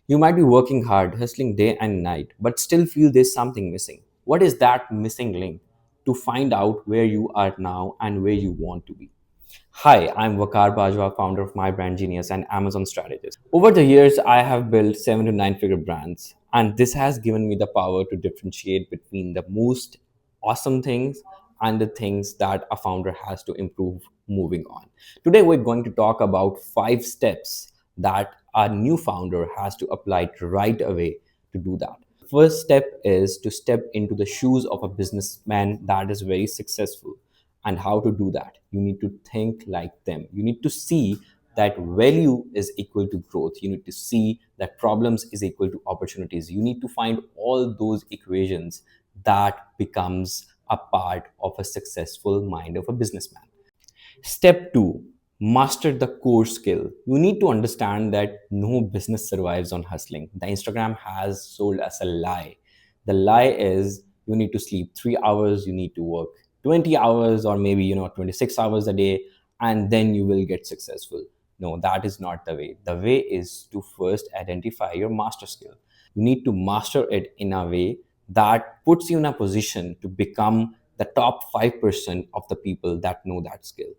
You might be working hard, hustling day and night, but still feel there's something missing. What is that missing link? To find out where you are now and where you want to be. Hi, I'm Waqar Bajwa, founder of My Brand Genius and Amazon strategist. Over the years, I have built 7 to 9 figure brands, and this has given me the power to differentiate between the most awesome things and the things that a founder has to improve moving on. Today, we're going to talk about 5 steps that a new founder has to apply right away to do that. First step is to step into the shoes of a businessman that is very successful. And how to do that? You need to think like them. You need to see that value is equal to growth. You need to see that problems is equal to opportunities. You need to find all those equations that becomes a part of a successful mind of a businessman. Step 2, master the core skill. You need to understand that no business survives on hustling. The Instagram has sold us a lie. The lie is you need to sleep 3 hours, you need to work 20 hours or maybe 26 hours a day, and then you will get successful. No, that is not the way. The way is to first identify your master skill. You need to master it in a way that puts you in a position to become the top 5% of the people that know that skill.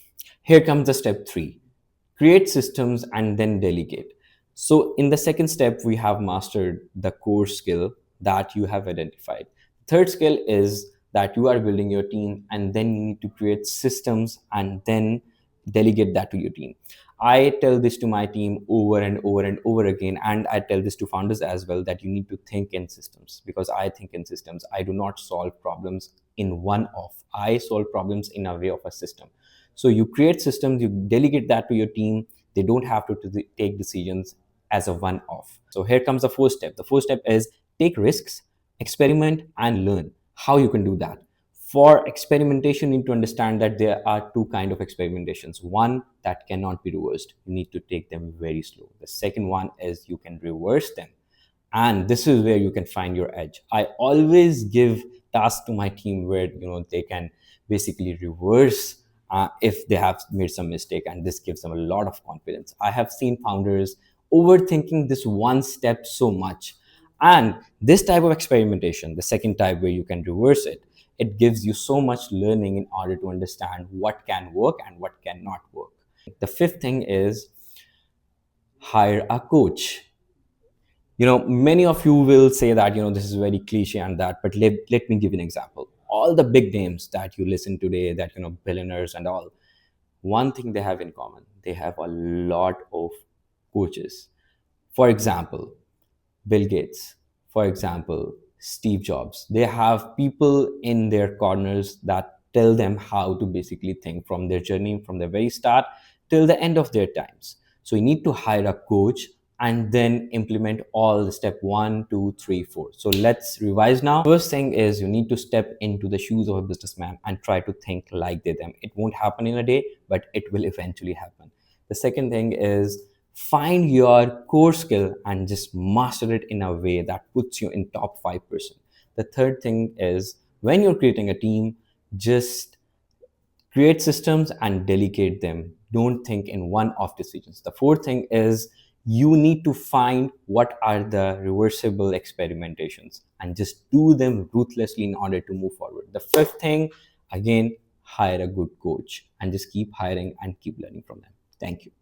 Here comes the step 3, create systems and then delegate. So, in the second step, we have mastered the core skill that you have identified. Third skill is that you are building your team and then you need to create systems and then delegate that to your team. I tell this to my team over and over and over again, and I tell this to founders as well, that you need to think in systems, because I think in systems. I do not solve problems in one off. I solve problems in a way of a system. So you create systems, you delegate that to your team. They don't have to take decisions as a one off. So here comes the first step. The first step is take risks, experiment, and learn. How you can do that? For experimentation, you need to understand that there are two kind of experimentations. One that cannot be reversed. You need to take them very slow. The second one is you can reverse them, and this is where you can find your edge. I always give tasks to my team where they can basically reverse if they have made some mistake, and this gives them a lot of confidence. I have seen founders overthinking this one step so much, and this type of experimentation, the second type where you can reverse it, it gives you so much learning in order to understand what can work and what cannot work. The fifth thing is hire a coach. Many of you will say that this is very cliche and that, but let me give you an example. All the big names that you listen today, that billionaires and all, one thing they have in common: they have a lot of coaches. For example, Bill Gates, for example, Steve Jobs. They have people in their corners that tell them how to basically think from their journey, from the very start till the end of their times. So you need to hire a coach and then implement all the step 1, 2, 3, 4. So let's revise now. First thing is you need to step into the shoes of a businessman and try to think like them. It won't happen in a day, but it will eventually happen. The second thing is find your core skill and just master it in a way that puts you in top 5%. The third thing is when you're creating a team, just create systems and delegate them. Don't think in one off decisions. The fourth thing is you need to find what are the reversible experimentations and just do them ruthlessly in order to move forward. The fifth thing, again, hire a good coach and just keep hiring and keep learning from them. Thank you.